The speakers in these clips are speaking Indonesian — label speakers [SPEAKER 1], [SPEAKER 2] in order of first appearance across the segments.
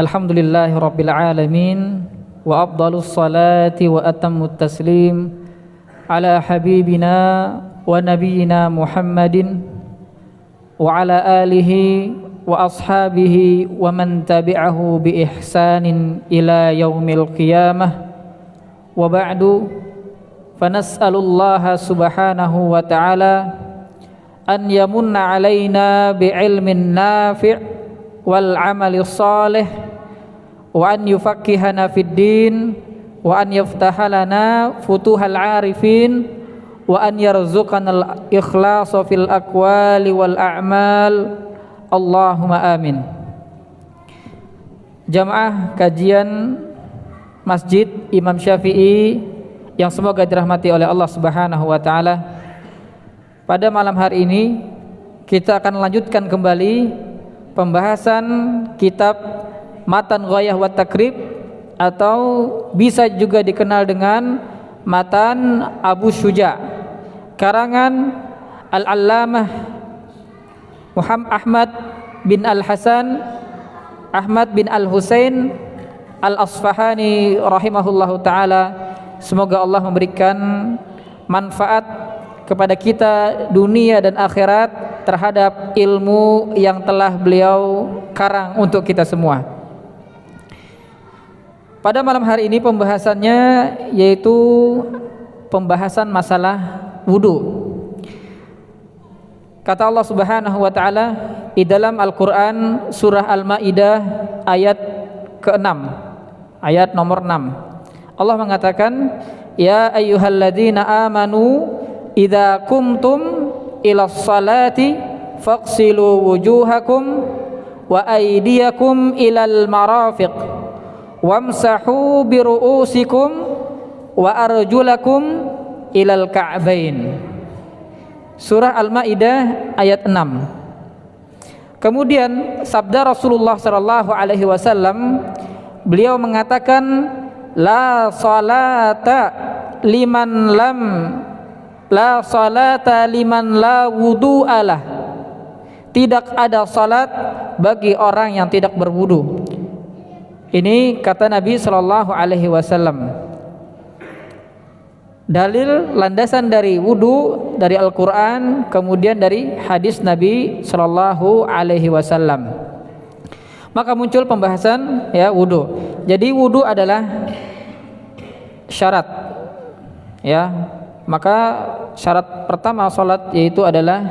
[SPEAKER 1] Alhamdulillahi Rabbil Alamin. Wa afdalus salati wa atammut taslim ala habibina wa nabiyyina Muhammadin wa ala alihi wa ashabihi wa man tabi'ahu bi ihsanin ila yaumil qiyamah. Wa ba'du, fanas'alullaha subhanahu wa ta'ala an yamunna alaina bi ilmin nafi' wal amali salih wa an yufaqqihana fid din wa an yaftaha lana futuhal arifin wa an yarzuqanal ikhlasa fil aqwali wal a'mal. Allahumma amin. Jamaah kajian Masjid Imam Syafi'i yang semoga dirahmati oleh Allah Subhanahu wa taala. Pada malam hari ini kita akan lanjutkan kembali pembahasan kitab Matan Ghayah wa Takrib, atau bisa juga dikenal dengan Matan Abu Syuja, karangan Al-Allamah Muhammad Ahmad bin Al-Hasan Ahmad bin Al-Husain Al-Asfahani rahimahullahu ta'ala. Semoga Allah memberikan manfaat kepada kita dunia dan akhirat terhadap ilmu yang telah beliau karang untuk kita semua. Pada malam hari ini pembahasannya yaitu pembahasan masalah wudu. Kata Allah Subhanahu wa taala di dalam Al-Qur'an surah Al-Maidah ayat ke-6, ayat nomor 6. Allah mengatakan, ya ayyuhalladzina amanu idza qumtum ilas salati faghsilu wujuhakum wa aydiyakum ilal marafiq wamsahu biru'usikum wa arjulakum ilal ka'bain. Surah Al-Maidah ayat 6. Kemudian sabda Rasulullah sallallahu alaihi wasallam, beliau mengatakan, la salata liman la wudu'alah. Tidak ada salat bagi orang yang tidak berwudu. Ini kata Nabi sallallahu alaihi wasallam. Dalil landasan dari wudu dari Al-Qur'an, kemudian dari hadis Nabi sallallahu alaihi wasallam. Maka muncul pembahasan wudu. Jadi wudu adalah syarat. Maka syarat pertama salat yaitu adalah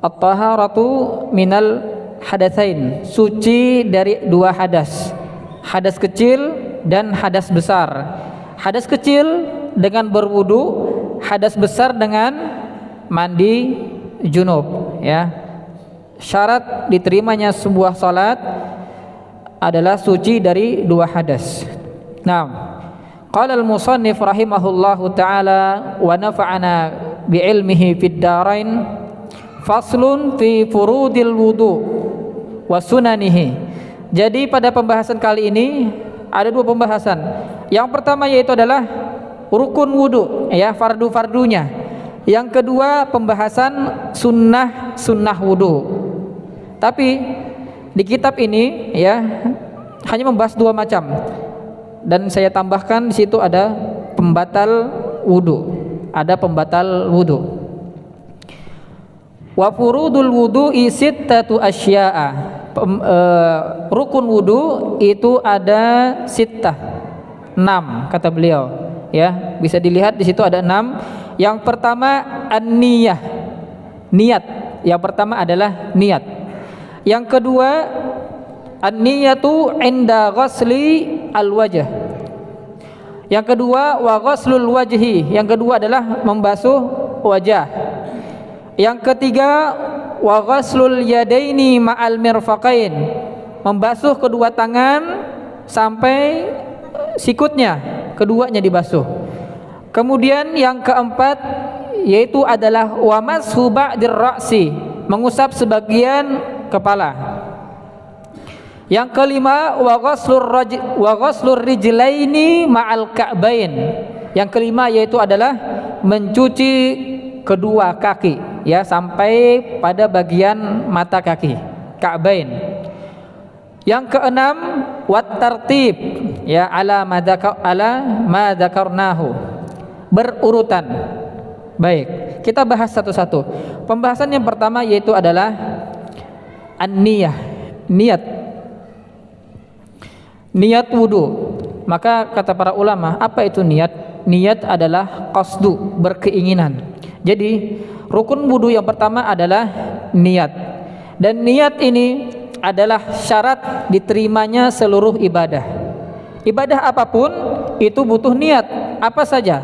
[SPEAKER 1] at-taharatu minal hadatsain, suci dari dua hadas. Hadas kecil dan hadas besar. Hadas kecil dengan berwudu, hadas besar dengan mandi junub. Syarat diterimanya sebuah salat adalah suci dari dua hadas. Nah, qala al-musannif rahimahullahu taala wa nafa'ana bi ilmihi fid darain, faslun fi furudil wudu wa sunanihi. Jadi pada pembahasan kali ini ada dua pembahasan. Yang pertama yaitu adalah rukun wudu, fardu-fardunya. Yang kedua pembahasan sunnah wudu. Tapi di kitab ini hanya membahas dua macam. Dan saya tambahkan di situ ada pembatal wudu. Ada pembatal wudu. Wa furudul wudu'i sittatu asya'a. Rukun wudu itu ada sittah, 6 kata beliau. Bisa dilihat di situ ada 6. Yang pertama an-niyah, niat. Yang pertama adalah niat. Yang kedua an-niyatu inda ghasli al-wajh. Yang kedua wa ghaslul wajhi. Yang kedua adalah membasuh wajah. Yang ketiga wa ghaslul yadaini ma'al mirfaqain, membasuh kedua tangan sampai sikutnya, keduanya dibasuh. Kemudian yang keempat yaitu adalah wa mashu ba'dir ra'si, mengusap sebagian kepala. Yang kelima wa ghaslur rijlaini ma'al ka'bain. Yang kelima yaitu adalah mencuci kedua kaki sampai pada bagian mata kaki, ka'bain. Yang keenam, wat tartib, ya, ala ma dzakarnahu, berurutan. Baik, kita bahas satu-satu. Pembahasan yang pertama yaitu adalah an-niyah, niat. Niat wudu. Maka kata para ulama, apa itu niat? Niat adalah qasdu, berkeinginan. Jadi rukun wudu yang pertama adalah niat. Dan niat ini adalah syarat diterimanya seluruh ibadah. Ibadah apapun itu butuh niat. Apa saja?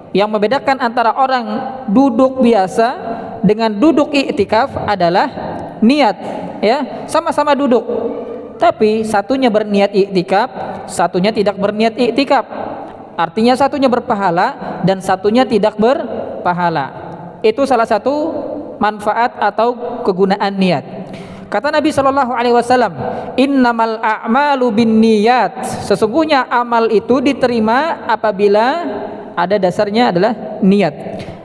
[SPEAKER 1] Yang membedakan antara orang duduk biasa dengan duduk i'tikaf adalah niat, ya. Sama-sama duduk, tapi satunya berniat i'tikaf, satunya tidak berniat i'tikaf. Artinya satunya berpahala dan satunya tidak berpahala. Itu salah satu manfaat atau kegunaan niat. Kata Nabi Shallallahu Alaihi Wasallam, innamal a'malu binniyat. Sesungguhnya amal itu diterima apabila ada dasarnya adalah niat.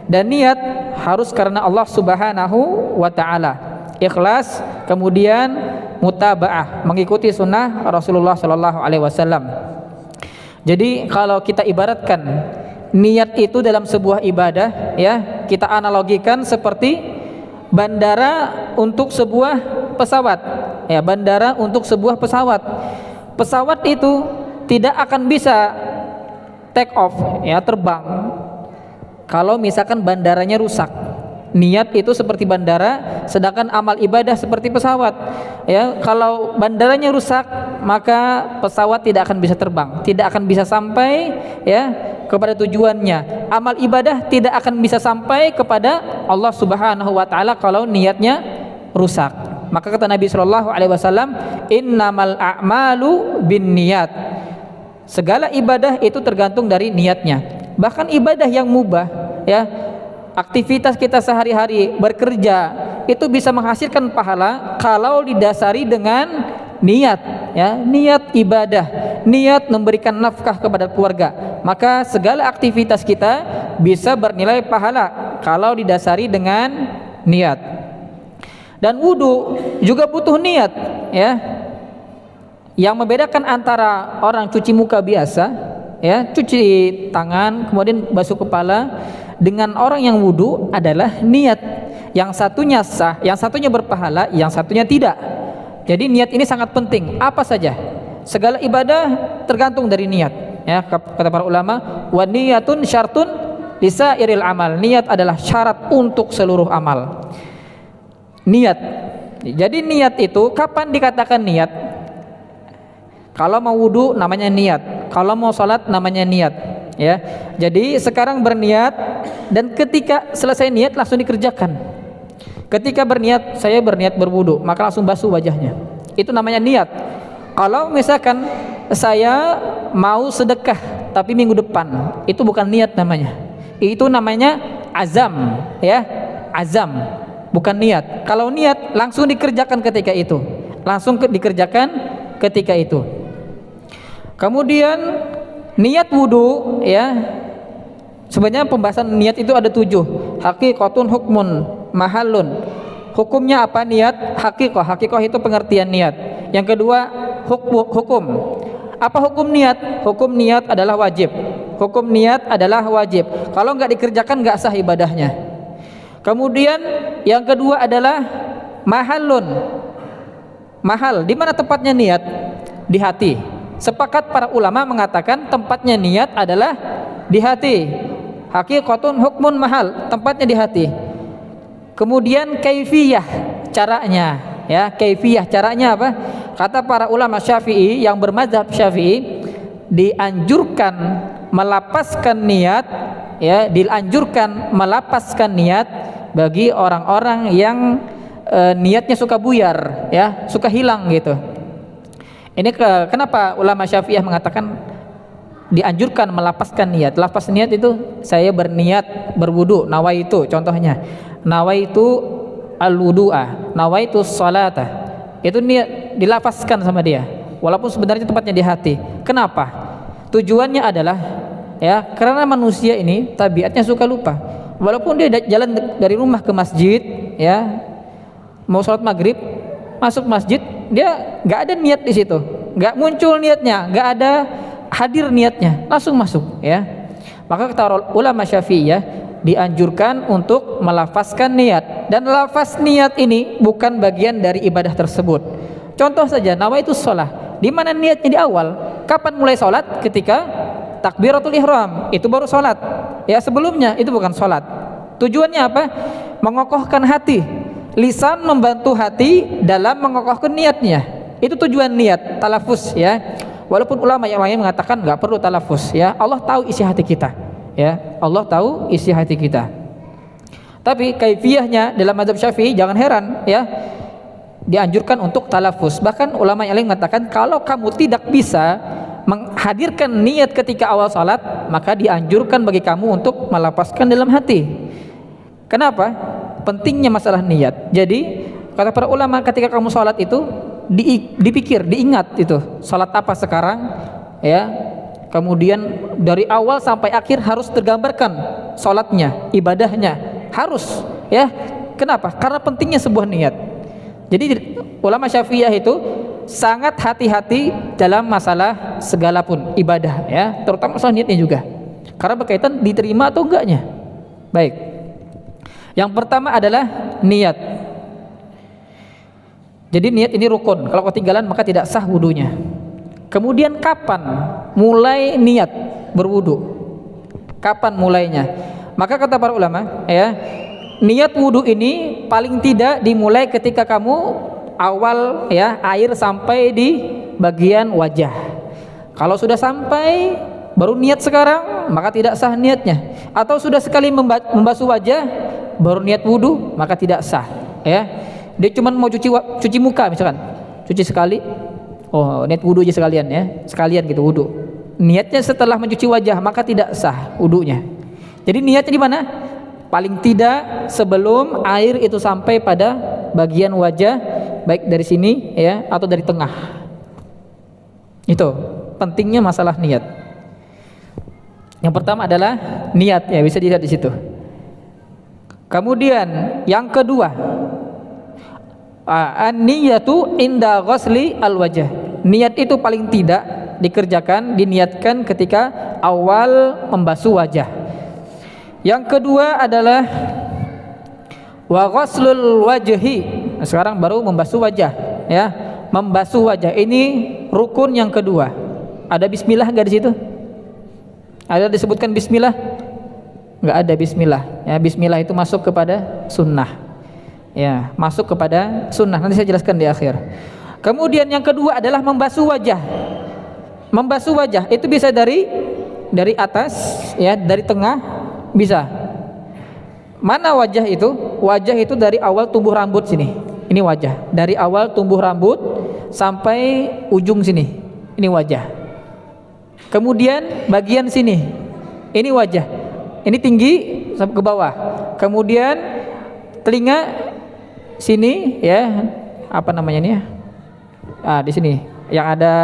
[SPEAKER 1] Dan niat harus karena Allah Subhanahu wa Ta'ala. Ikhlas, kemudian mutaba'ah, mengikuti sunnah Rasulullah Shallallahu Alaihi Wasallam. Jadi kalau kita ibaratkan niat itu dalam sebuah ibadah, ya, kita analogikan seperti bandara untuk sebuah pesawat, ya, bandara untuk sebuah pesawat. Pesawat itu tidak akan bisa take off, ya, terbang kalau misalkan bandaranya rusak. Niat itu seperti bandara, sedangkan amal ibadah seperti pesawat, ya. Kalau bandaranya rusak, maka pesawat tidak akan bisa terbang, tidak akan bisa sampai, ya, kepada tujuannya. Amal ibadah tidak akan bisa sampai kepada Allah Subhanahu wa Ta'ala kalau niatnya rusak. Maka kata Nabi Shallallahu Alaihi Wasallam, innamal a'malu binniyat. Segala ibadah itu tergantung dari niatnya. Bahkan ibadah yang mubah, ya, aktivitas kita sehari-hari bekerja itu bisa menghasilkan pahala kalau didasari dengan niat, ya, niat ibadah, niat memberikan nafkah kepada keluarga. Maka segala aktivitas kita bisa bernilai pahala kalau didasari dengan niat. Dan wudu juga butuh niat, ya. Yang membedakan antara orang cuci muka biasa, ya, cuci tangan kemudian basuh kepala, dengan orang yang wudu adalah niat. Yang satunya sah, yang satunya berpahala, yang satunya tidak. Jadi niat ini sangat penting. Apa saja, segala ibadah tergantung dari niat, ya. Kata para ulama, wa niyatun syartun lisairil amal. Niat adalah syarat untuk seluruh amal. Niat. Jadi niat itu kapan dikatakan niat? Kalau mau wudu namanya niat, kalau mau salat namanya niat, ya. Jadi sekarang berniat dan ketika selesai niat langsung dikerjakan. Ketika berniat, saya berniat berwudu, maka langsung basuh wajahnya. Itu namanya niat. Kalau misalkan saya mau sedekah tapi minggu depan, itu bukan niat namanya. Itu namanya azam, ya. Azam, bukan niat. Kalau niat langsung dikerjakan ketika itu. Langsung dikerjakan ketika itu. Kemudian niat wudu, ya, sebenarnya pembahasan niat itu ada 7. Haqiqatun, hukmun, mahallun. Hukumnya apa niat? Haqiqah. Haqiqah itu pengertian niat. Yang kedua hukum. Apa hukum niat? Hukum niat adalah wajib. Hukum niat adalah wajib. Kalau nggak dikerjakan nggak sah ibadahnya. Kemudian yang kedua adalah mahallun. Mahal, di mana tempatnya niat? Di hati. Sepakat para ulama mengatakan tempatnya niat adalah di hati. Haqiqatun, hukmun, mahal, tempatnya di hati. Kemudian kaifiyah, caranya, ya, kaifiyah, caranya apa? Kata para ulama Syafi'i yang bermadzhab Syafi'i, dianjurkan melapaskan niat, ya, dianjurkan melapaskan niat bagi orang-orang yang niatnya suka buyar, ya, suka hilang gitu. Ini kenapa ulama Syafi'iyah mengatakan dianjurkan melapaskan niat. Lapas niat itu saya berniat berwudu, nawaitu, contohnya nawaitu al-wudu'a, nawaitu sholata. Itu niat dilapaskan sama dia, walaupun sebenarnya tempatnya di hati. Kenapa? Tujuannya adalah, ya, karena manusia ini tabiatnya suka lupa. Walaupun dia jalan dari rumah ke masjid, ya, mau sholat maghrib, masuk masjid, dia nggak ada niat di situ, nggak muncul niatnya, nggak ada hadir niatnya, langsung masuk ya. Maka kata ulama Syafi'iyah dianjurkan untuk melafazkan niat, dan lafaz niat ini bukan bagian dari ibadah tersebut. Contoh saja, nawaitus shalah, di mana niatnya di awal. Kapan mulai sholat? Ketika takbiratul ihram, itu baru sholat ya, sebelumnya itu bukan sholat. Tujuannya apa? Mengokohkan hati, lisan membantu hati dalam mengokohkan niatnya. Itu tujuan niat, talafus ya. Walaupun ulama yang lain mengatakan nggak perlu talafus ya, Allah tahu isi hati kita ya, Allah tahu isi hati kita. Tapi kaifiyahnya dalam mazhab Syafi'i jangan heran ya, dianjurkan untuk talafus. Bahkan ulama yang lain mengatakan kalau kamu tidak bisa menghadirkan niat ketika awal salat, maka dianjurkan bagi kamu untuk melafazkan dalam hati. Kenapa? Pentingnya masalah niat. Jadi kata para ulama, ketika kamu salat itu dipikir, diingat itu salat apa sekarang ya. Kemudian dari awal sampai akhir harus tergambarkan salatnya, ibadahnya harus ya. Kenapa? Karena pentingnya sebuah niat. Jadi ulama Syafi'iyah itu sangat hati-hati dalam masalah segala pun ibadah ya, terutama masalah niatnya juga, karena berkaitan diterima atau enggaknya. Baik. Yang pertama adalah niat. Jadi niat ini rukun. Kalau ketinggalan maka tidak sah wudunya. Kemudian kapan mulai niat berwudu? Kapan mulainya? Maka kata para ulama ya, niat wudu ini paling tidak dimulai ketika kamu awal ya, air sampai di bagian wajah. Kalau sudah sampai baru niat sekarang, maka tidak sah niatnya. Atau sudah sekali membasuh wajah baru niat wudu, maka tidak sah ya. Dia cuma mau cuci muka misalkan, cuci sekali, oh niat wudu aja sekalian ya, sekalian gitu wudu. Niatnya setelah mencuci wajah, maka tidak sah wudunya. Jadi niatnya di mana? Paling tidak sebelum air itu sampai pada bagian wajah, baik dari sini ya atau dari tengah. Itu pentingnya masalah niat. Yang pertama adalah niat ya, bisa dilihat di situ. Kemudian yang kedua, an-niyatu inda ghusli al-wajh. Niat itu paling tidak dikerjakan, diniatkan ketika awal membasuh wajah. Yang kedua adalah wa ghuslul wajhi. Nah, sekarang baru membasuh wajah ya. Membasuh wajah ini rukun yang kedua. Ada bismillah enggak di situ? Ada disebutkan bismillah? Enggak ada bismillah. Ya, bismillah itu masuk kepada sunnah. Ya, masuk kepada sunnah. Nanti saya jelaskan di akhir. Kemudian yang kedua adalah membasuh wajah. Membasuh wajah itu bisa dari atas ya, dari tengah bisa. Mana wajah itu? Wajah itu dari awal tumbuh rambut sini. Ini wajah. Dari awal tumbuh rambut sampai ujung sini. Ini wajah. Kemudian bagian sini. Ini wajah. Ini tinggi sampai ke bawah. Kemudian telinga sini ya, apa namanya ini ya? Di sini yang ada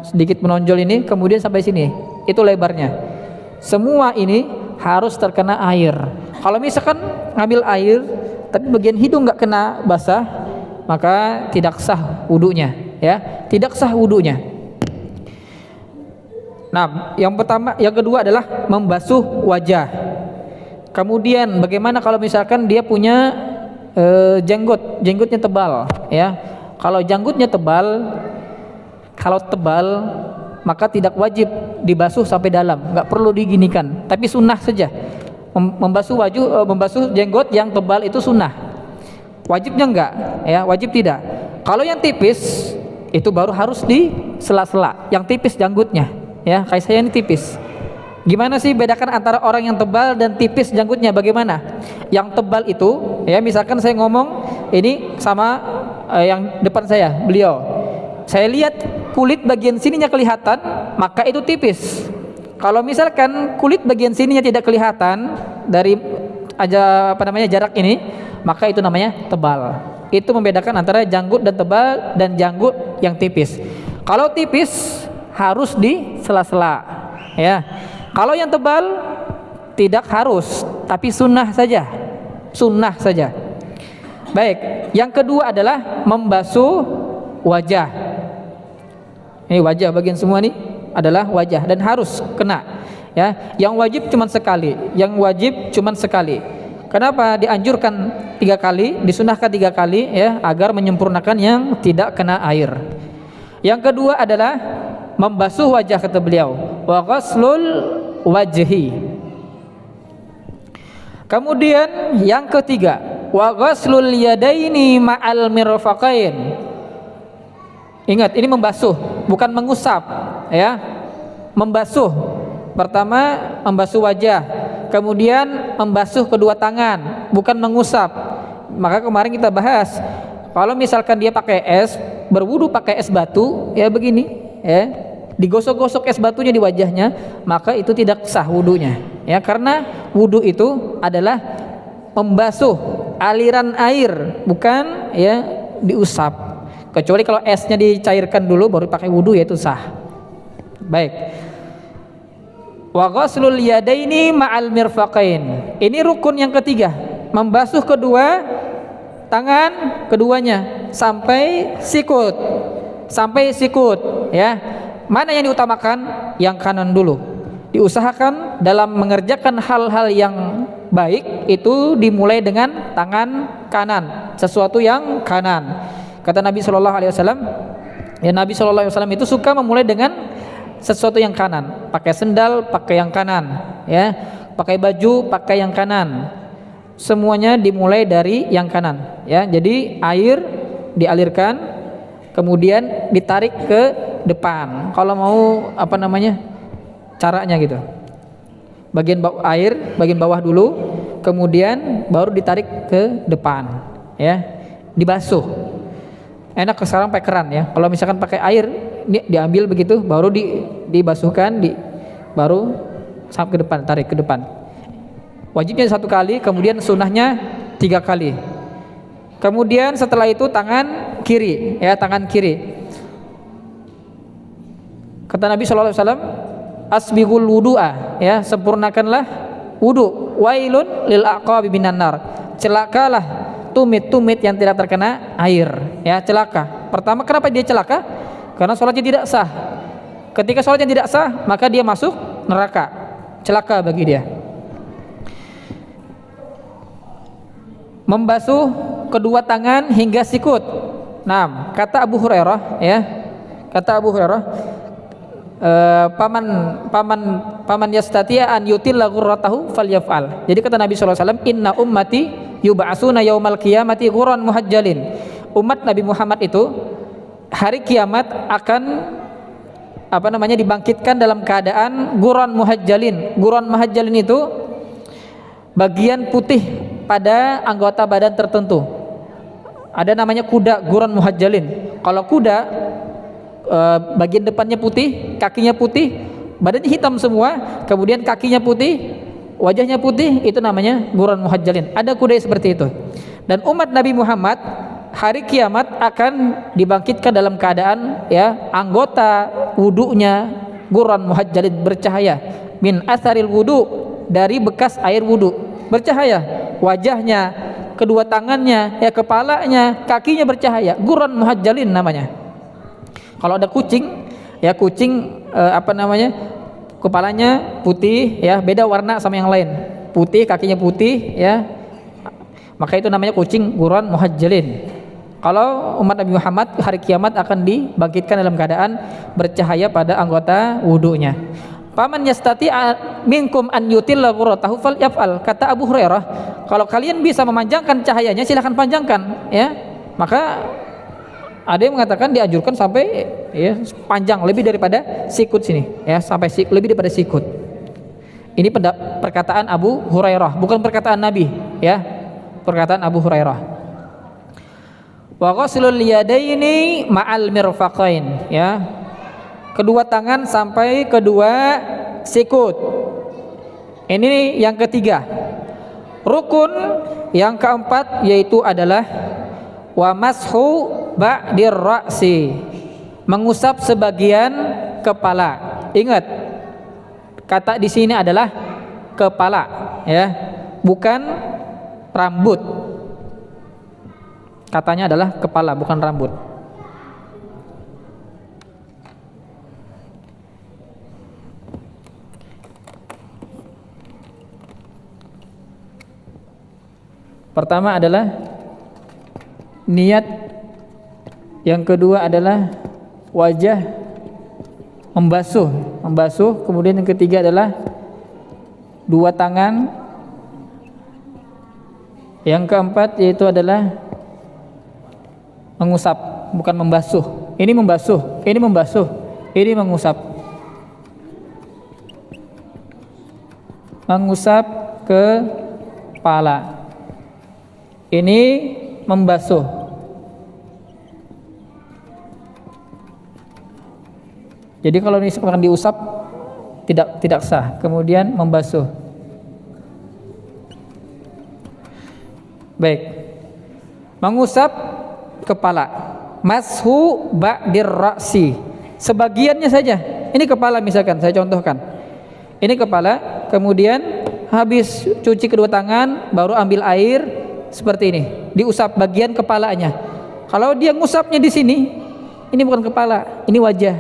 [SPEAKER 1] sedikit menonjol ini, kemudian sampai sini. Itu lebarnya. Semua ini harus terkena air. Kalau misalkan ngambil air tapi bagian hidung nggak kena basah, maka tidak sah wudunya ya, tidak sah wudunya. Nah, yang pertama, yang kedua adalah membasuh wajah. Kemudian bagaimana kalau misalkan dia punya jenggotnya tebal ya. Kalau janggutnya tebal, maka tidak wajib dibasuh sampai dalam, nggak perlu diginikan, tapi sunnah saja. Membasuh jenggot yang tebal itu sunnah. Wajibnya enggak ya, wajib tidak. Kalau yang tipis itu baru harus di sela-sela, yang tipis janggutnya ya, kayak saya ini tipis. Gimana sih bedakan antara orang yang tebal dan tipis janggutnya? Bagaimana? Yang tebal itu ya, misalkan saya ngomong ini sama yang depan saya, beliau. Saya lihat kulit bagian sininya kelihatan, maka itu tipis. Kalau misalkan kulit bagian sininya tidak kelihatan dari jarak ini, maka itu namanya tebal. Itu membedakan antara janggut dan tebal dan janggut yang tipis. Kalau tipis harus di sela-sela ya. Kalau yang tebal tidak harus, tapi sunnah saja. Sunnah saja. Baik, yang kedua adalah membasuh wajah. Ini wajah bagian semua nih adalah wajah dan harus kena. Ya, yang wajib cuma sekali. Yang wajib cuma sekali. Kenapa dianjurkan 3 kali, disunahkan 3 kali ya, agar menyempurnakan yang tidak kena air. Yang kedua adalah membasuh wajah, kata beliau, wa ghaslul wajhi. Kemudian yang ketiga, wa ghaslul yadaini ma'al mirfaqain. Ingat, ini membasuh, bukan mengusap ya. Membasuh. Pertama membasuh wajah, kemudian membasuh kedua tangan, bukan mengusap. Maka kemarin kita bahas, kalau misalkan dia pakai es, berwudu pakai es batu, ya begini, ya, digosok-gosok es batunya di wajahnya, maka itu tidak sah wudunya, ya, karena wudu itu adalah membasuh aliran air, bukan ya diusap. Kecuali kalau esnya dicairkan dulu baru pakai wudu, ya itu sah. Baik. Wa ghaslul yadaini ma'al mirfaqain. Ini rukun yang ketiga, membasuh kedua tangan keduanya sampai sikut. Sampai sikut ya. Mana yang diutamakan? Yang kanan dulu. Diusahakan dalam mengerjakan hal-hal yang baik itu dimulai dengan tangan kanan, sesuatu yang kanan. Kata Nabi sallallahu alaihi wasallam, ya, Nabi sallallahu alaihi wasallam itu suka memulai dengan sesuatu yang kanan, pakai sendal pakai yang kanan, ya, pakai baju pakai yang kanan, semuanya dimulai dari yang kanan, ya. Jadi air dialirkan, kemudian ditarik ke depan. Kalau mau apa namanya caranya gitu, bagian air bagian bawah dulu, kemudian baru ditarik ke depan, ya, dibasuh. Enak sekarang pakai keran ya. Kalau misalkan pakai air diambil begitu, baru dibasuhkan, baru sampai ke depan, tarik ke depan. Wajibnya 1 kali, kemudian sunnahnya 3 kali. Kemudian setelah itu tangan kiri, ya, tangan kiri. Kata Nabi sallallahu alaihi wasallam, asbighul wudu'a, ya, sempurnakanlah wudu. Wailun lil aqabi minan nar. Celakalah tumit-tumit yang tidak terkena air, ya, celaka. Pertama, kenapa dia celaka? Karena sholatnya tidak sah. Ketika sholatnya tidak sah, maka dia masuk neraka, celaka bagi dia. Membasuh kedua tangan hingga sikut. Nah, kata Abu Hurairah, ya, kata Abu Hurairah, paman yastati'a an yutilla ghurratahu falyaf'al. Jadi kata Nabi sallallahu alaihi wasallam, inna ummati yub'atsuna yaumal qiyamati ghurran muhajjalin. Umat Nabi Muhammad itu hari kiamat akan dibangkitkan dalam keadaan ghurran muhajjalin. Ghurran muhajjalin itu bagian putih pada anggota badan tertentu. Ada namanya kuda ghurran muhajjalin. Kalau kuda bagian depannya putih, kakinya putih, badannya hitam semua, kemudian kakinya putih, wajahnya putih, itu namanya ghurran muhajjalin. Ada kuda seperti itu. Dan umat Nabi Muhammad hari kiamat akan dibangkitkan dalam keadaan, ya, anggota wudunya ghurran muhajjalin, bercahaya, min atharil wudu, dari bekas air wudu, bercahaya. Wajahnya, kedua tangannya, ya, kepalanya, kakinya bercahaya, ghurran muhajjalin namanya. Kalau ada kucing, ya, kucing kepalanya putih, ya, beda warna sama yang lain, putih, kakinya putih, ya, maka itu namanya kucing ghurran muhajjalin. Kalau umat Nabi Muhammad hari kiamat akan dibangkitkan dalam keadaan bercahaya pada anggota wudunya. Paman yastati minkum an yutilla ghurratahu falyaf'al. Kata Abu Hurairah, kalau kalian bisa memanjangkan cahayanya, silahkan panjangkan, ya. Maka ada yang mengatakan dianjurkan sampai, ya, panjang lebih daripada sikut sini, ya, sampai lebih daripada sikut. Ini perkataan Abu Hurairah, bukan perkataan Nabi, ya, perkataan Abu Hurairah. Wa ghaslul yadaini ma'al mirfaqain, ya, kedua tangan sampai kedua sikut. Ini yang ketiga. Rukun yang keempat yaitu adalah wa mashu ba'dir ra'si, mengusap sebagian kepala. Ingat, kata di sini adalah kepala, ya, bukan rambut. Katanya adalah kepala, bukan rambut. Pertama adalah niat, yang kedua adalah wajah, membasuh, kemudian yang ketiga adalah dua tangan, yang keempat yaitu adalah mengusap, bukan membasuh. Ini membasuh, ini membasuh, ini mengusap. Mengusap kepala. Ini membasuh. Jadi kalau ini sekarang diusap tidak sah. Kemudian membasuh. Baik. Mengusap kepala. Mashu ba'dir ra'si. Sebagiannya saja. Ini kepala misalkan, saya contohkan. Ini kepala, kemudian habis cuci kedua tangan baru ambil air seperti ini, diusap bagian kepalanya. Kalau dia ngusapnya di sini, ini bukan kepala, ini wajah.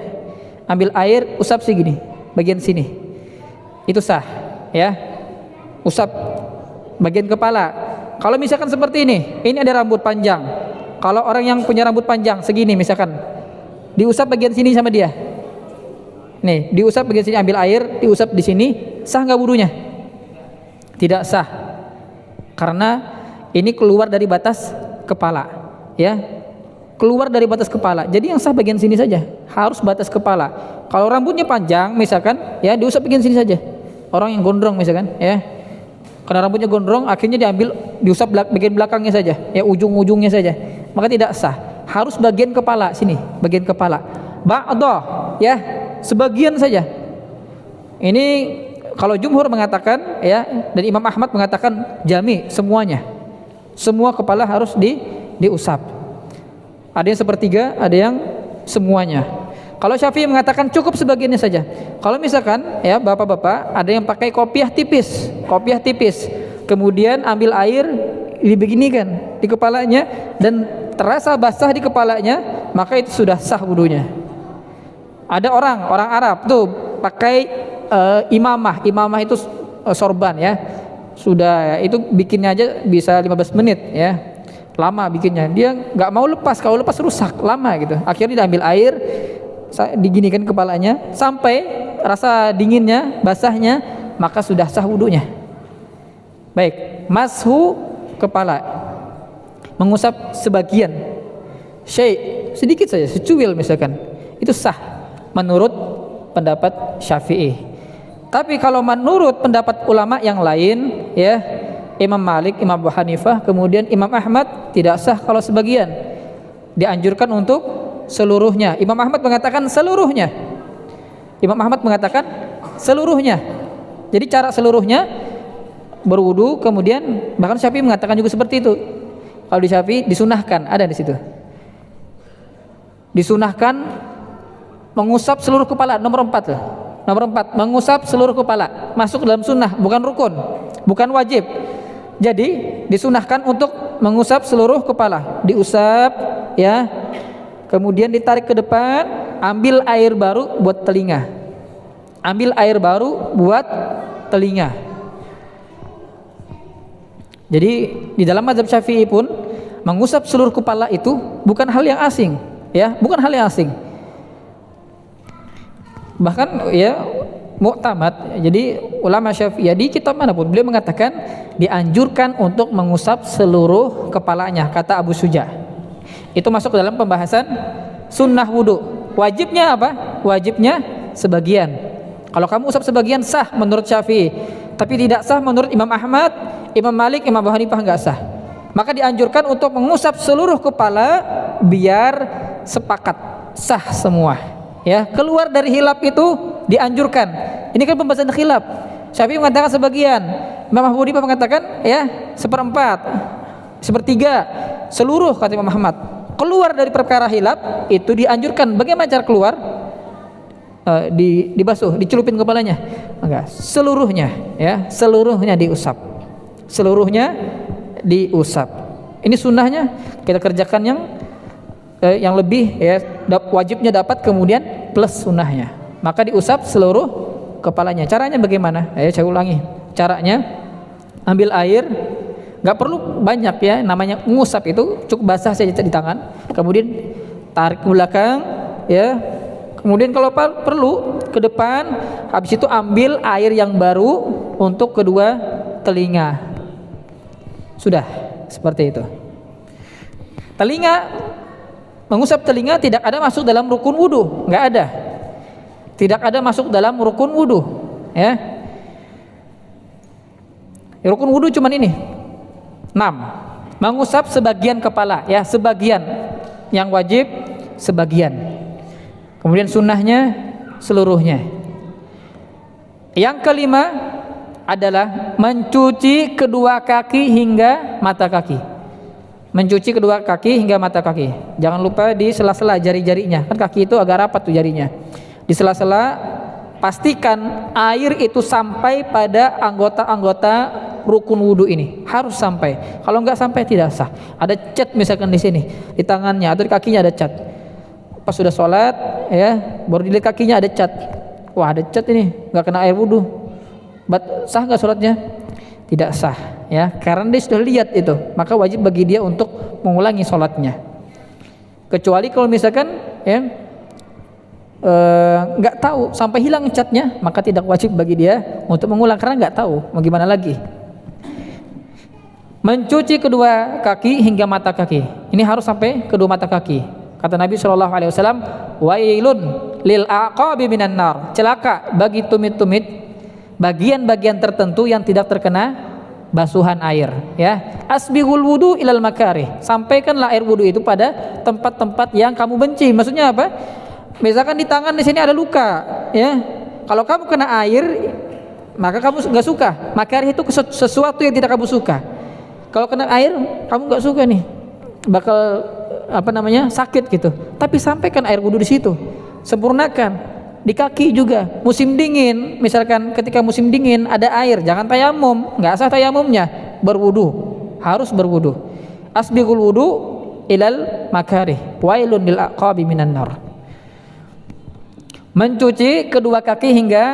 [SPEAKER 1] Ambil air, usap segini, bagian sini. Itu sah, ya. Usap bagian kepala. Kalau misalkan seperti ini ada rambut panjang. Kalau orang yang punya rambut panjang segini misalkan, diusap bagian sini sama dia. Nih, diusap bagian sini, ambil air, diusap di sini, sah nggak wudunya? Tidak sah. Karena ini keluar dari batas kepala, ya. Keluar dari batas kepala. Jadi yang sah bagian sini saja, harus batas kepala. Kalau rambutnya panjang misalkan, ya diusap bagian sini saja. Orang yang gondrong misalkan, ya. Karena rambutnya gondrong, akhirnya diusap bagian belakangnya saja, ya ujung-ujungnya saja. Maka tidak sah. Harus bagian kepala sini, bagian kepala. Ba'dah, ya, sebagian saja. Ini kalau jumhur mengatakan, ya, dan Imam Ahmad mengatakan jami, semuanya. Semua kepala harus diusap. Ada yang sepertiga, ada yang semuanya. Kalau Syafi'i mengatakan cukup sebagiannya saja. Kalau misalkan, ya, bapak-bapak ada yang pakai kopiah tipis, kemudian ambil air dibeginikan di kepalanya dan terasa basah di kepalanya, maka itu sudah sah wudunya. Ada orang Arab tuh pakai imamah itu sorban, ya. Sudah, itu bikinnya aja bisa 15 menit, ya. Lama bikinnya. Dia nggak mau lepas, kalau lepas rusak, lama gitu. Akhirnya diambil air, diginikan kepalanya sampai rasa dinginnya, basahnya, maka sudah sah wudunya. Baik, mashu kepala. Mengusap sebagian. Sedikit saja, secuil misalkan. Itu sah menurut pendapat Syafi'i. Tapi kalau menurut pendapat ulama yang lain, ya, Imam Malik, Imam Abu Hanifah, kemudian Imam Ahmad, tidak sah kalau sebagian. Dianjurkan untuk seluruhnya. Imam Ahmad mengatakan seluruhnya. Jadi cara seluruhnya berwudu, kemudian bahkan Syafi'i mengatakan juga seperti itu. Kalau di Syafi'i disunahkan, ada di situ. Disunahkan mengusap seluruh kepala, nomor 4 tuh. Nomor 4, mengusap seluruh kepala. Masuk dalam sunnah, bukan rukun, bukan wajib. Jadi disunahkan untuk mengusap seluruh kepala. Diusap, ya. Kemudian ditarik ke depan, ambil air baru buat telinga. Jadi di dalam mazhab Syafi'i pun mengusap seluruh kepala itu bukan hal yang asing, ya, bukan hal yang asing. Bahkan, ya, mu'tamad. Jadi ulama Syafi'i di kitab manapun beliau mengatakan dianjurkan untuk mengusap seluruh kepalanya, kata Abu Suja. Itu masuk ke dalam pembahasan sunnah wudu. Wajibnya apa? Wajibnya sebagian. Kalau kamu usap sebagian sah menurut Syafi'i, tapi tidak sah menurut Imam Ahmad, Imam Malik, Imam Abu Hanifah, enggak sah. Maka dianjurkan untuk mengusap seluruh kepala biar sepakat sah semua. Ya, keluar dari khilaf itu dianjurkan. Ini kan pembahasan khilaf. Syafi'i mengatakan sebagian, Imam Abu Hanifah mengatakan, ya, 1/4, 1/3, seluruh, kata Imam Ahmad. Keluar dari perkara khilaf itu dianjurkan. Bagaimana cara keluar? Dibasuh, dicelupin kepalanya. Enggak, seluruhnya, ya, seluruhnya diusap. Ini sunnahnya kita kerjakan yang lebih ya, wajibnya dapat kemudian plus sunnahnya. Maka diusap seluruh kepalanya. Caranya bagaimana? Ayo saya ulangi. Caranya ambil air, nggak perlu banyak ya, namanya ngusap itu cukup basah saja di tangan. Kemudian tarik ke belakang ya. Kemudian kalau perlu ke depan, habis itu ambil air yang baru untuk kedua telinga. Sudah seperti itu. Mengusap telinga tidak ada masuk dalam rukun wudu, nggak ada. Tidak ada masuk dalam rukun wudu, ya. Rukun wudu cuman ini. 6. Mengusap sebagian kepala, ya, sebagian. Yang wajib sebagian. Kemudian sunnahnya seluruhnya. Yang kelima adalah mencuci kedua kaki hingga mata kaki. Mencuci kedua kaki hingga mata kaki. Jangan lupa di sela-sela jari-jarinya. Kan kaki itu agak rapat tuh jarinya. Di sela-sela pastikan air itu sampai pada anggota-anggota rukun wudu ini. Harus sampai. Kalau enggak sampai tidak sah. Ada cat misalkan di sini, di tangannya atau di kakinya ada cat. Pas sudah sholat, ya, baru dilihat kakinya ada cat. Wah, ada cat ini, enggak kena air wudu. Sah enggak sholatnya? Tidak sah, ya, karena dia sudah lihat itu, maka wajib bagi dia untuk mengulangi sholatnya. Kecuali kalau misalkan ya nggak tahu sampai hilang catnya, maka tidak wajib bagi dia untuk mengulang karena nggak tahu mau gimana lagi. Mencuci kedua kaki hingga mata kaki, ini harus sampai kedua mata kaki. Kata Nabi SAW, wailun lil aqabi minan nar, celaka bagi tumit-tumit bagian-bagian tertentu yang tidak terkena basuhan air, ya. Asbihul wudu ilal makarih, sampaikanlah air wudu itu pada tempat-tempat yang kamu benci. Maksudnya apa? Misalkan di tangan di sini ada luka, ya. Kalau kamu kena air, maka kamu nggak suka. Makarih itu sesuatu yang tidak kamu suka. Kalau kena air, kamu nggak suka nih, bakal sakit gitu. Tapi sampaikan air wudu di situ, sempurnakan. Di kaki juga, musim dingin, misalkan ketika musim dingin ada air, jangan tayamum, nggak sah tayamumnya, berwudu, harus berwudu. Asbighul wudu ilal makarih, wailun lil aqabi minan nar. Mencuci kedua kaki hingga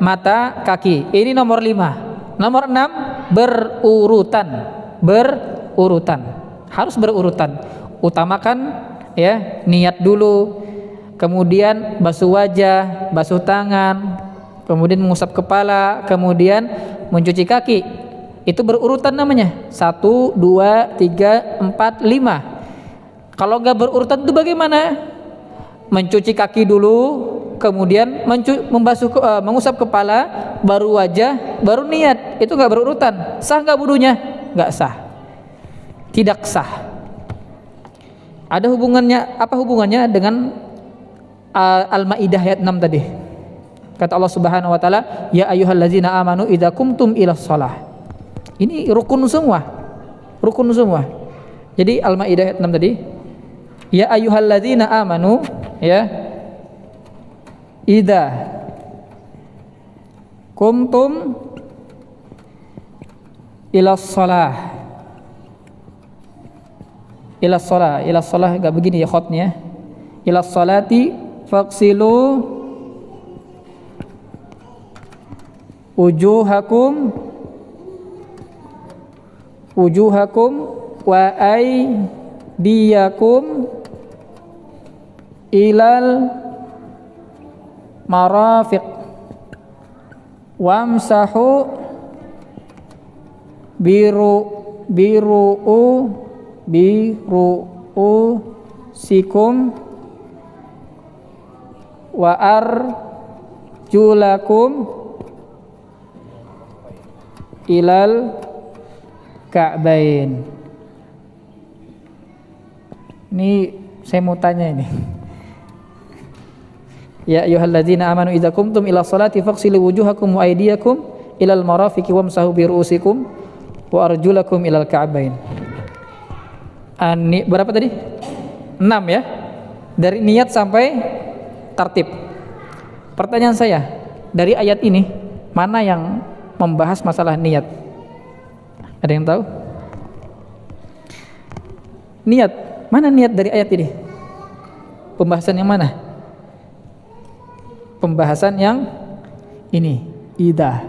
[SPEAKER 1] mata kaki, ini nomor 5. Nomor 6, berurutan, harus berurutan. Utamakan ya niat dulu, kemudian basuh wajah, basuh tangan, kemudian mengusap kepala, kemudian mencuci kaki. Itu berurutan namanya. 1, 2, 3, 4, 5. Kalau nggak berurutan itu bagaimana? Mencuci kaki dulu, kemudian mengusap kepala, baru wajah, baru niat. Itu nggak berurutan. Sah nggak wudunya? Nggak sah. Tidak sah. Ada hubungannya? Apa hubungannya dengan Al-Maidah ayat 6 tadi? Kata Allah Subhanahu wa taala, ya ayyuhallazina amanu idza qumtum ilas shalah. Ini rukun semua. Jadi Al-Maidah ayat 6 tadi, ya ayyuhallazina amanu, ya, idza qumtum ilas shalah. Ilas shalah enggak begini ya khotnya. Ilas salati faghsilu wujuhakum wa aydiyakum ilal marafiq wamsahu biru'usikum wa arjulakum ilal ka'bain. Ini saya mau tanya ini. Ya ayyuhalladzina amanu idza qumtum ila sholati faghsilu wujuhakum wa aydiyakum ilal marafiqi wamsahu bi ru'usikum wa arjulakum ilal ka'bain. Berapa tadi? 6 ya. Dari niat sampai tartib. Pertanyaan saya, dari ayat ini mana yang membahas masalah niat? Ada yang tahu? Niat. Mana niat dari ayat ini? Pembahasan yang mana? Pembahasan yang ini. Idza.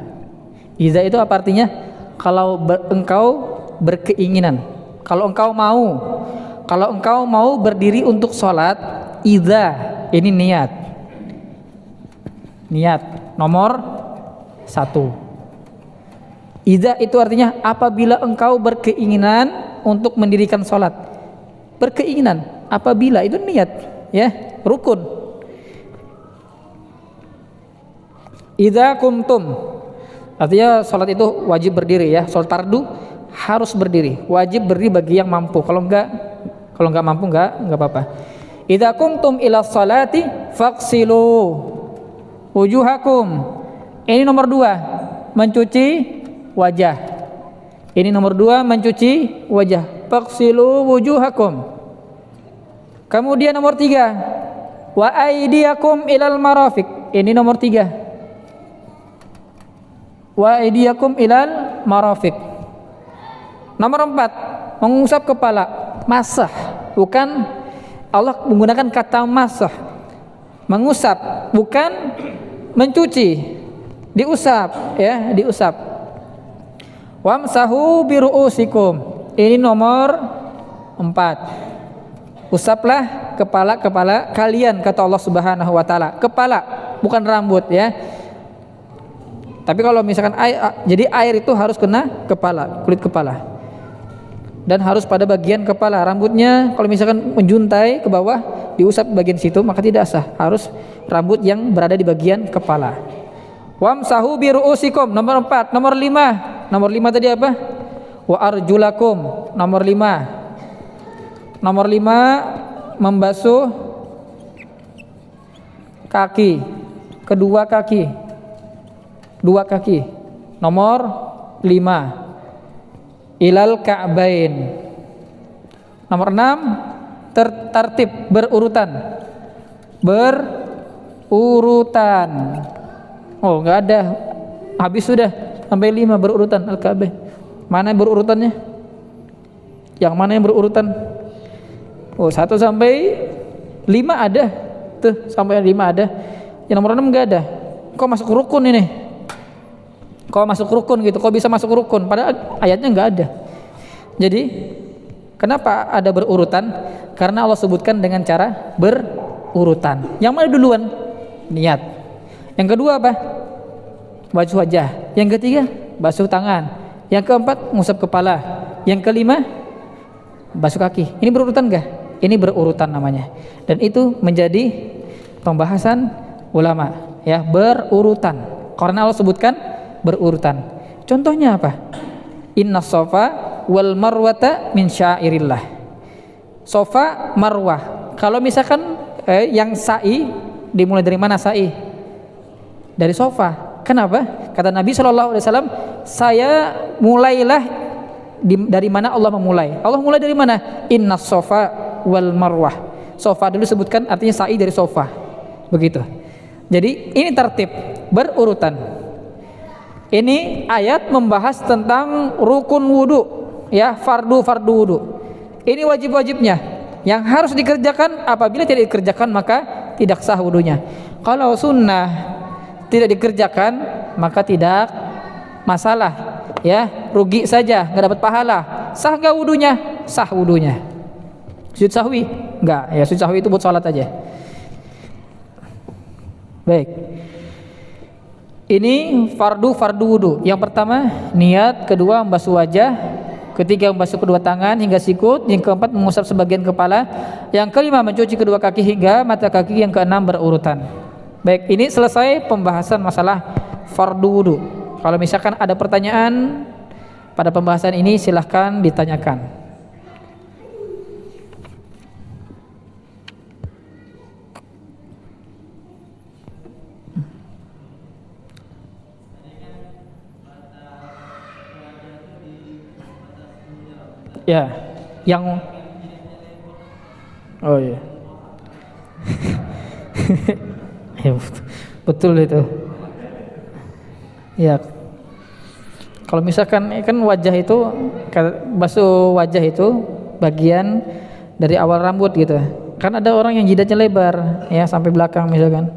[SPEAKER 1] Idza itu apa artinya? Kalau engkau berkeinginan, kalau engkau mau berdiri untuk sholat, idza, ini niat nomor 1. Idza itu artinya apabila engkau berkeinginan untuk mendirikan sholat. Berkeinginan, apabila itu niat, ya, rukun. Idza kumtum, artinya sholat itu wajib berdiri, ya. Sholat fardu harus berdiri, wajib berdiri bagi yang mampu. Kalau enggak mampu enggak apa-apa. Idza kumtum ila sholati faghsilu wujuhakum. Ini nomor 2, mencuci wajah. Ini nomor 2, mencuci wajah. Faghsilu wujuhakum. Kemudian nomor 3, wa aydiyakum ilal marafiq. Ini nomor 3. Wa aydiyakum ilal marafiq. Nomor 4, mengusap kepala, masah. Bukan, Allah menggunakan kata masah. Mengusap, bukan mencuci. Diusap, ya, diusap. Wamsahu biru'usikum. Ini nomor 4. Usaplah kepala kalian, kata Allah Subhanahu wa taala. Kepala, bukan rambut, ya. Tapi kalau misalkan jadi air itu harus kena kepala, kulit kepala. Dan harus pada bagian kepala. Rambutnya kalau misalkan menjuntai ke bawah, diusap bagian situ, maka tidak sah. Harus rambut yang berada di bagian kepala. Wamsahu biru'usikum, nomor 4. Nomor 5. Nomor 5 tadi apa? Wa arjulakum, nomor 5. Nomor 5, membasuh kaki, kedua kaki, 2 kaki. Nomor 5, ilal ka'bain. Nomor 6, tertib, berurutan. Oh, enggak ada, habis sudah sampai 5 berurutan al-ka'bain. Mana berurutannya? Yang mana yang berurutan? Oh, 1 sampai 5 ada. Tuh, sampai 5 ada. Yang nomor 6 enggak ada. Kok masuk rukun ini? Kok masuk rukun gitu? Kok bisa masuk rukun? Padahal ayatnya enggak ada. Jadi, kenapa ada berurutan? Karena Allah sebutkan dengan cara berurutan. Yang mana duluan? Niat. Yang kedua apa? Basuh wajah. Yang ketiga, basuh tangan. Yang keempat, ngusap kepala. Yang kelima, basuh kaki. Ini berurutan enggak? Ini berurutan namanya. Dan itu menjadi pembahasan ulama, ya, berurutan. Karena Allah sebutkan berurutan. Contohnya apa? Inna sofa wal marwata min syairillah. Sofa, marwah. Kalau misalkan yang sa'i, dimulai dari mana sa'i? Dari sofa. Kenapa? Kata Nabi SAW, saya mulailah dari mana Allah memulai. Allah mulai dari mana? Inna sofa wal marwah. Sofa dulu sebutkan, artinya sa'i dari sofa. Begitu. Jadi ini tertib, berurutan. Ini ayat membahas tentang rukun wudu, ya, fardu wudu. Ini wajib-wajibnya yang harus dikerjakan. Apabila tidak dikerjakan maka tidak sah wudunya. Kalau sunnah tidak dikerjakan maka tidak masalah, ya, rugi saja, nggak dapat pahala. Sah nggak wudunya? Sah wudunya. Sujud sahwi? Enggak, ya, sujud sahwi itu buat sholat aja. Baik. Ini fardu wudu. Yang pertama niat, kedua membasuh wajah, ketiga membasuh kedua tangan hingga sikut, yang keempat mengusap sebagian kepala, yang kelima mencuci kedua kaki hingga mata kaki, yang keenam berurutan. Baik, ini selesai pembahasan masalah fardu wudu. Kalau misalkan ada pertanyaan pada pembahasan ini silahkan ditanyakan. Ya, yang oh ya, ya betul itu. Ya, kalau misalkan kan wajah itu, basuh wajah itu bagian dari awal rambut gitu. Kan ada orang yang jidatnya lebar ya sampai belakang misalkan,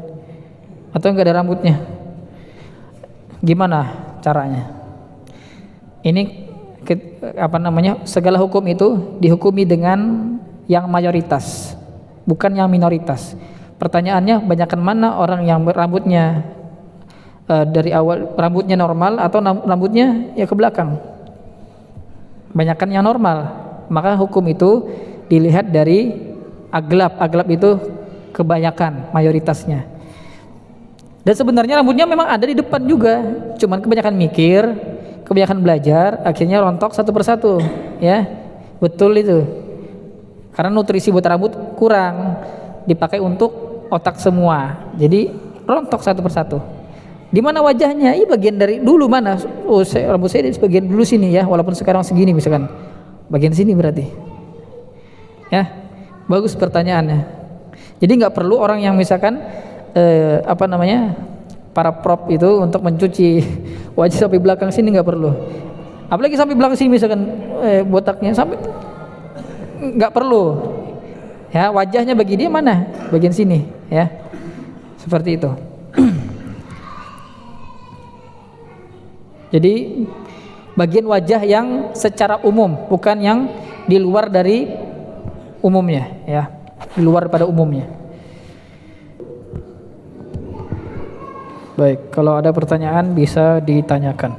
[SPEAKER 1] atau enggak ada rambutnya. Gimana caranya? Ini segala hukum itu dihukumi dengan yang mayoritas, bukan yang minoritas. Pertanyaannya, banyakkan mana orang yang rambutnya dari awal rambutnya normal atau rambutnya ya ke belakang? Banyakkan yang normal, maka hukum itu dilihat dari aglab itu kebanyakan, mayoritasnya. Dan sebenarnya rambutnya memang ada di depan juga, cuman kebanyakan mikir, kebanyakan belajar, akhirnya rontok satu persatu, ya betul itu. Karena nutrisi buat rambut kurang, dipakai untuk otak semua, jadi rontok satu persatu. Di mana wajahnya? Bagian dari dulu mana? Rambut saya di bagian dulu sini ya, walaupun sekarang segini misalkan, bagian sini berarti. Ya, bagus pertanyaannya. Jadi nggak perlu orang yang misalkan para prop itu untuk mencuci wajah sampai belakang sini, nggak perlu. Apalagi sampai belakang sini misalkan botaknya sampai, nggak perlu. Ya, wajahnya bagi dia mana? Bagian sini, ya. Seperti itu. Jadi bagian wajah yang secara umum, bukan yang di luar dari umumnya, ya, di luar pada umumnya. Baik, kalau ada pertanyaan bisa ditanyakan.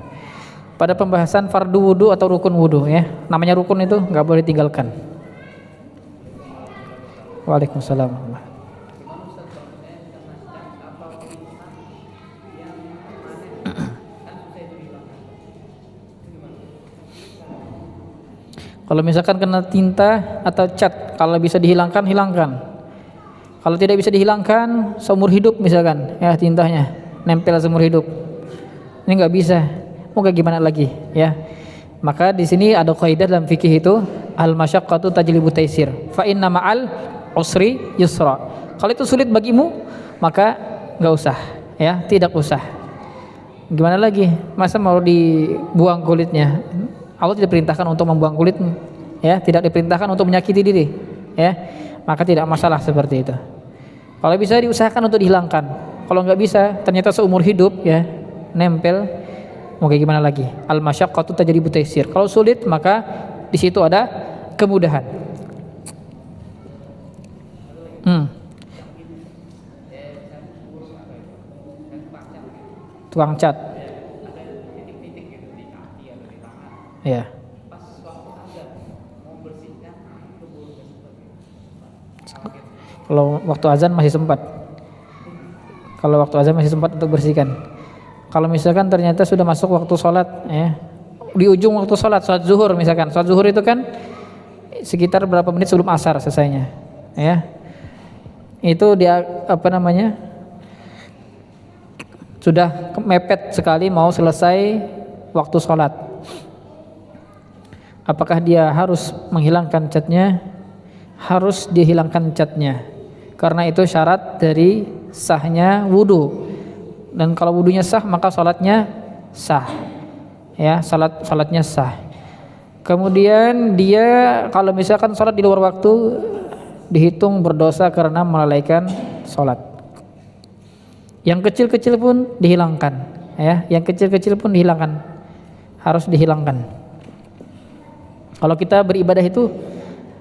[SPEAKER 1] Pada pembahasan fardu wudu atau rukun wudu, ya, namanya rukun itu nggak boleh tinggalkan. Waalaikumsalam. Kalau misalkan kena tinta atau cat, kalau bisa dihilangkan, hilangkan. Kalau tidak bisa dihilangkan, seumur hidup misalkan, ya tintanya nempel seumur hidup. Ini nggak bisa. Mau kayak gimana lagi, ya? Maka di sini ada kaidah dalam fikih itu, al masyaqqatu tajlibu taisir. Fa inna ma'al usri yusra. Kalau itu sulit bagimu, maka nggak usah, ya, tidak usah. Gimana lagi? Masa mau dibuang kulitnya? Allah tidak perintahkan untuk membuang kulit, ya, tidak diperintahkan untuk menyakiti diri, ya, maka tidak masalah seperti itu. Kalau bisa diusahakan untuk dihilangkan. Kalau nggak bisa, ternyata seumur hidup, ya, nempel, mau kayak gimana lagi? Al masyaqqatu tajribu taisir. Kalau sulit, maka di situ ada kemudahan. Tukang cat. Ya. Kalau waktu azan masih sempat. Kalau waktu azan masih sempat untuk bersihkan. Kalau misalkan ternyata sudah masuk waktu sholat, ya, di ujung waktu sholat zuhur misalkan. Sholat zuhur itu kan sekitar berapa menit sebelum asar selesainya, ya. Itu dia sudah mepet sekali mau selesai waktu sholat. Apakah dia harus menghilangkan catnya? Harus dihilangkan catnya, karena itu syarat dari sahnya wudu. Dan kalau wudunya sah, maka salatnya sah, ya, salatnya sah. Kemudian dia kalau misalkan salat di luar waktu, dihitung berdosa karena melalaikan salat. Yang kecil-kecil pun dihilangkan, ya, yang kecil-kecil pun dihilangkan, harus dihilangkan. Kalau kita beribadah itu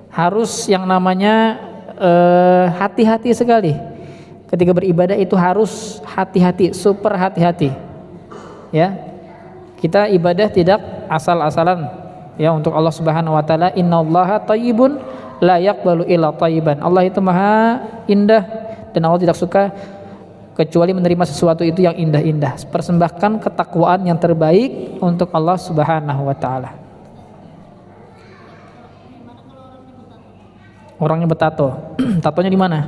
[SPEAKER 1] harus yang namanya hati-hati sekali. Ketika beribadah itu harus hati-hati, super hati-hati. Ya. Kita ibadah tidak asal-asalan, ya, untuk Allah Subhanahu wa taala. Innallaha thayyibun la yaqbalu illa thayyiban. Allah itu Maha indah dan Allah tidak suka kecuali menerima sesuatu itu yang indah-indah. Persembahkan ketakwaan yang terbaik untuk Allah Subhanahu wa taala. Orangnya bertato, tatonya di mana?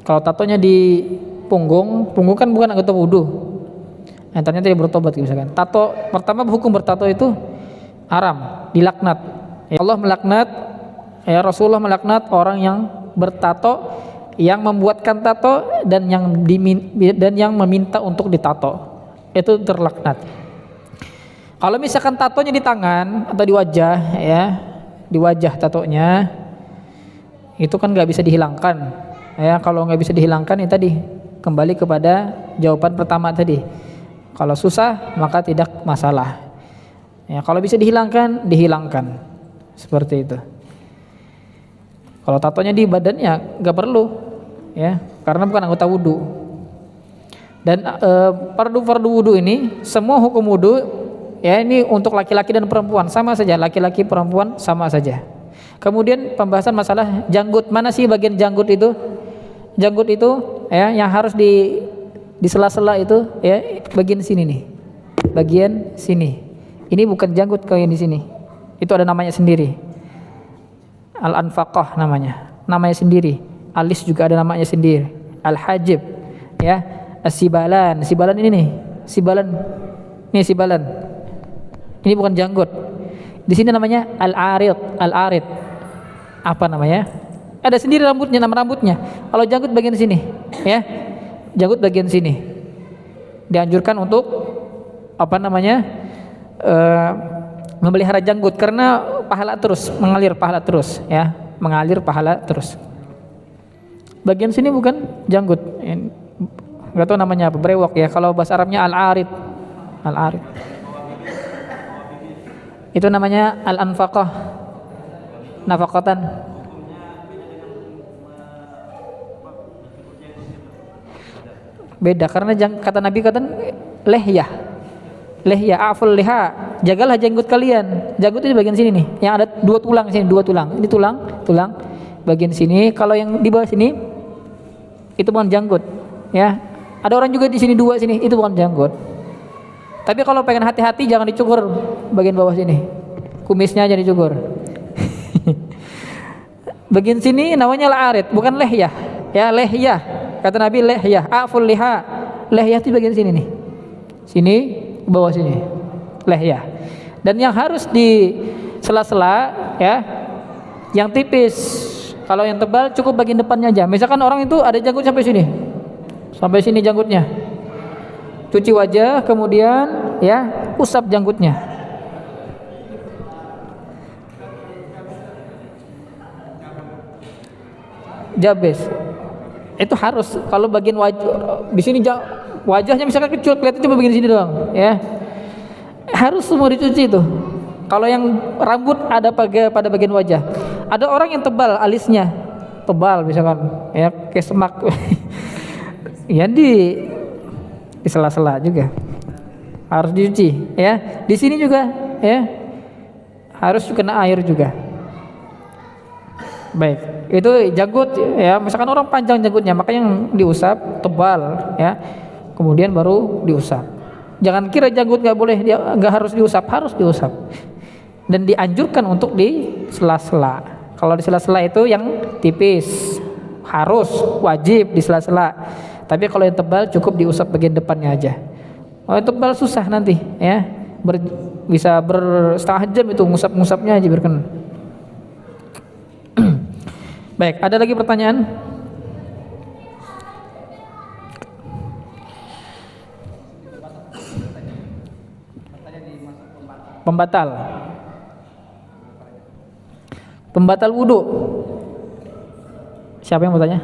[SPEAKER 1] Kalau tatonya di punggung kan bukan anggota wudu. Ternyata dia bertobat misalkan. Tato, pertama hukum bertato itu haram, dilaknat. Ya, Allah melaknat, ya, Rasulullah melaknat orang yang bertato, yang membuatkan tato dan yang meminta untuk ditato. Itu terlaknat. Kalau misalkan tatonya di tangan atau di wajah, ya, di wajah tatonya, itu kan nggak bisa dihilangkan. Ya, kalau nggak bisa dihilangkan ya tadi kembali kepada jawaban pertama tadi. Kalau susah maka tidak masalah. Ya, kalau bisa dihilangkan, dihilangkan. Seperti itu. Kalau tatonya di badannya nggak perlu, ya, karena bukan anggota wudu. Dan fardu wudu ini semua hukum wudu, ya, ini untuk laki-laki dan perempuan sama saja, laki-laki perempuan sama saja. Kemudian pembahasan masalah janggut, mana sih bagian janggut itu? Janggut itu, ya, yang harus di sela-sela itu, ya, bagian sini nih, bagian sini. Ini bukan janggut kau yang di sini, itu ada namanya sendiri. Al-anfaqah namanya sendiri. Alis juga ada namanya sendiri. Al-hajib, ya, as-sibalan ini nih, sibalan. Ini bukan janggut. Di sini namanya al-arid. Apa namanya? Ada sendiri rambutnya, nama rambutnya. Kalau janggut bagian sini, ya. Janggut bagian sini. Dianjurkan untuk memelihara janggut karena mengalir pahala terus, ya. Mengalir pahala terus. Bagian sini bukan janggut. Enggak tahu namanya apa, brewok ya. Kalau bahasa Arabnya al-arid. Itu namanya al-anfaqah. Nafaqatan. Beda karena kata Nabi lehyah, aful liha, jagalah janggut kalian. Janggut itu bagian sini nih, yang ada dua tulang sini, ini tulang bagian sini. Kalau yang di bawah sini itu bukan janggut, ya. Ada orang juga di sini dua sini, itu bukan janggut. Tapi kalau pengen hati-hati jangan dicukur bagian bawah sini, kumisnya aja dicukur. Bagian sini namanya al-arid, bukan lehyah, ya, lehyah. Kata Nabi lehyah, aful liha. Lehyah itu bagian sini nih. Sini, bawah sini. Lehyah. Dan yang harus di sela-sela, ya, yang tipis. Kalau yang tebal cukup bagian depannya aja. Misalkan orang itu ada janggut sampai sini. Sampai sini janggutnya. Cuci wajah, kemudian, ya, usap janggutnya. Jabes. Itu harus. Kalau bagian wajah di sini wajahnya misalkan kecil, kelihatan cuma bagian sini doang, ya. Harus semua dicuci itu. Kalau yang rambut ada pada bagian wajah. Ada orang yang tebal alisnya, tebal misalkan, ya, kayak semak. Ya di sela-sela juga harus dicuci, ya. Di sini juga, ya, harus kena air juga. Baik, itu janggut, ya. Misalkan orang panjang janggutnya, maka yang diusap tebal, ya. Kemudian baru diusap. Jangan kira janggut nggak harus diusap, harus diusap. Dan dianjurkan untuk di sela-sela. Kalau di sela-sela itu yang tipis, harus wajib di sela-sela. Tapi kalau yang tebal cukup diusap bagian depannya aja. Oh, yang tebal susah nanti, ya. Bisa setengah jam itu ngusap-ngusapnya aja berkenan. Baik, ada lagi pertanyaan? Pembatal wudu. Siapa yang mau tanya?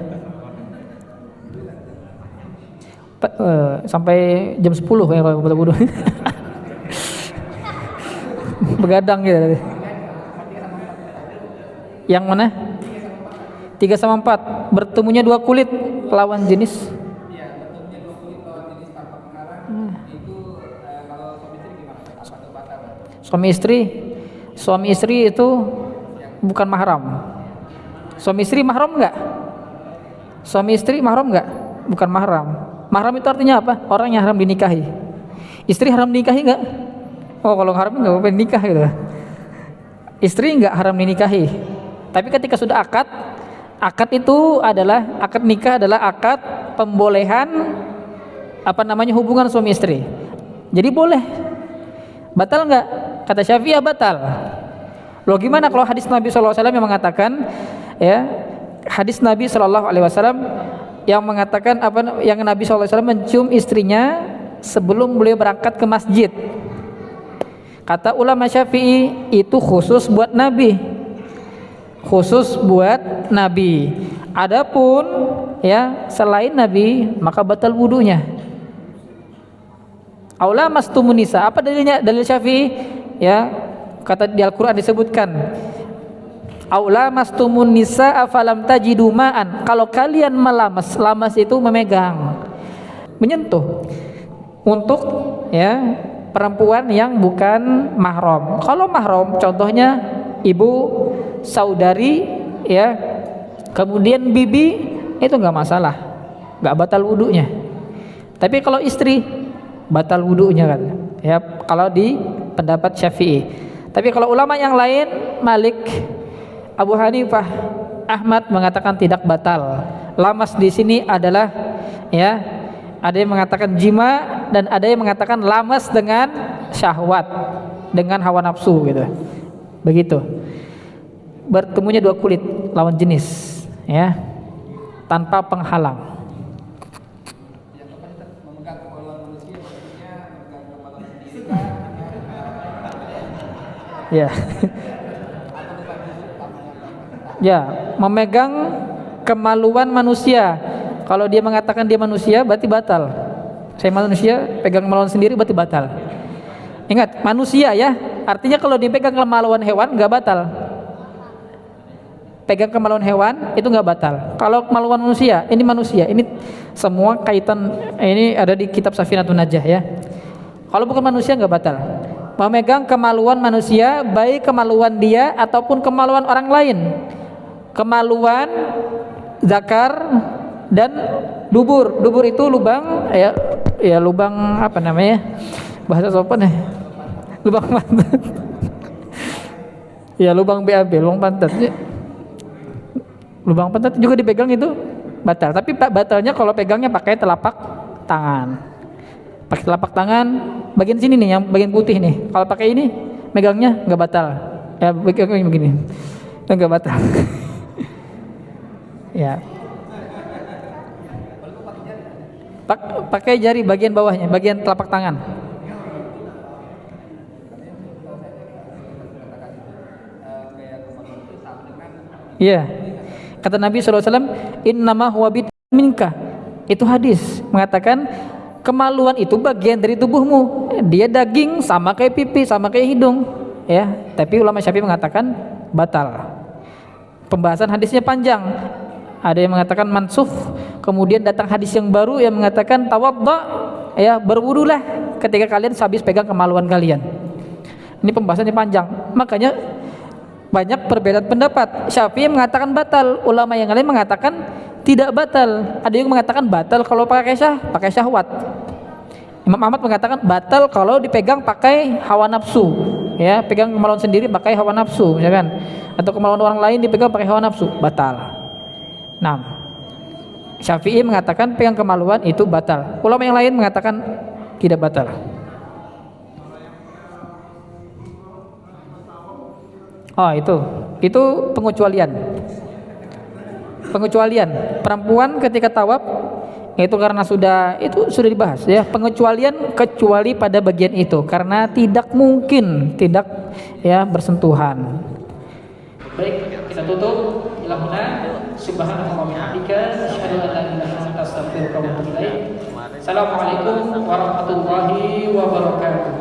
[SPEAKER 1] Sampai jam 10 ya kalau pembatal wudu. Begadang gitu. Yang mana? 3/4. Bertemunya dua kulit lawan jenis. Suami istri itu bukan mahram. Suami istri mahram enggak? Suami istri mahram enggak? Bukan mahram. Mahram itu artinya apa? Orang yang haram dinikahi. Istri haram dinikahi enggak? Oh, kalau haram enggak boleh nikah gitu. Istri enggak haram dinikahi. Tapi ketika sudah akad nikah adalah akad pembolehan hubungan suami istri. Jadi boleh. Batal enggak? Kata Syafi'iyah batal. Loh, gimana kalau hadis Nabi SAW yang mengatakan, ya, hadis Nabi SAW yang mengatakan yang Nabi SAW mencium istrinya sebelum beliau berangkat ke masjid. Kata ulama Syafi'i itu khusus buat Nabi. khusus buat Nabi. Adapun ya selain Nabi maka batal wudunya. Aula mastumun nisa, apa dalilnya? Dalil Syafi'i ya, kata di Al-Qur'an disebutkan aula mastumun nisa afalam tajidu ma'an, kalau kalian melamas, lamas itu memegang, menyentuh untuk ya perempuan yang bukan mahram. Kalau mahram contohnya ibu, saudari ya, kemudian bibi, itu nggak masalah, nggak batal wudunya. Tapi kalau istri batal wudunya kan ya, kalau di pendapat Syafi'i. Tapi kalau ulama yang lain, Malik, Abu Hanifah, Ahmad mengatakan tidak batal. Lamas di sini adalah ya, ada yang mengatakan jima dan ada yang mengatakan lamas dengan syahwat, dengan hawa nafsu gitu. Begitu. Bertemunya dua kulit lawan jenis ya, tanpa penghalang. Ya. Ya, memegang kemaluan manusia. Kalau dia mengatakan dia manusia berarti batal. Saya manusia, pegang kemaluan sendiri berarti batal. Ingat, manusia ya. Artinya kalau dipegang kemaluan hewan enggak batal. Pegang kemaluan hewan itu enggak batal. Kalau kemaluan manusia, ini semua kaitan ini ada di kitab Safinatun Najah ya. Kalau bukan manusia enggak batal. Memegang kemaluan manusia, baik kemaluan dia ataupun kemaluan orang lain, kemaluan zakar dan dubur. Dubur itu lubang ya lubang apa namanya, bahasa sopan ya, lubang pantat. Ya lubang BAB, lubang pantat. Lubang pantat juga dipegang itu batal. Tapi batalnya kalau pegangnya pakai telapak tangan. Pakai telapak tangan bagian sini nih, yang bagian putih nih. Kalau pakai ini megangnya nggak batal. Ya begini, nggak batal. Ya. Pakai jari bagian bawahnya, bagian telapak tangan. Iya. Kata Nabi SAW, innama huwa minka. Itu hadis mengatakan kemaluan itu bagian dari tubuhmu. Dia daging sama kayak pipi, sama kayak hidung ya. Tapi ulama Syafi'i mengatakan batal. Pembahasan hadisnya panjang. Ada yang mengatakan mansukh, kemudian datang hadis yang baru yang mengatakan tawadda, ya berwudulah ketika kalian habis pegang kemaluan kalian. Ini pembahasannya panjang. Makanya banyak perbedaan pendapat. Syafi'i mengatakan batal, ulama yang lain mengatakan tidak batal. Ada yang mengatakan batal kalau pakai syahwat. Imam Ahmad mengatakan batal kalau dipegang pakai hawa nafsu. Ya, pegang kemaluan sendiri pakai hawa nafsu, misalkan, atau kemaluan orang lain dipegang pakai hawa nafsu, batal. Nah, Syafi'i mengatakan pegang kemaluan itu batal. Ulama yang lain mengatakan tidak batal. Oh, itu pengecualian. Pengecualian perempuan ketika tawaf itu karena sudah dibahas ya, pengecualian kecuali pada bagian itu karena tidak mungkin tidak ya bersentuhan. Baik, kita tutup. Subhanallah wa bihamdika asyhadu an la ilaha illa anta astaghfiruka wa atubu ilaik. Assalamualaikum warahmatullahi wabarakatuh.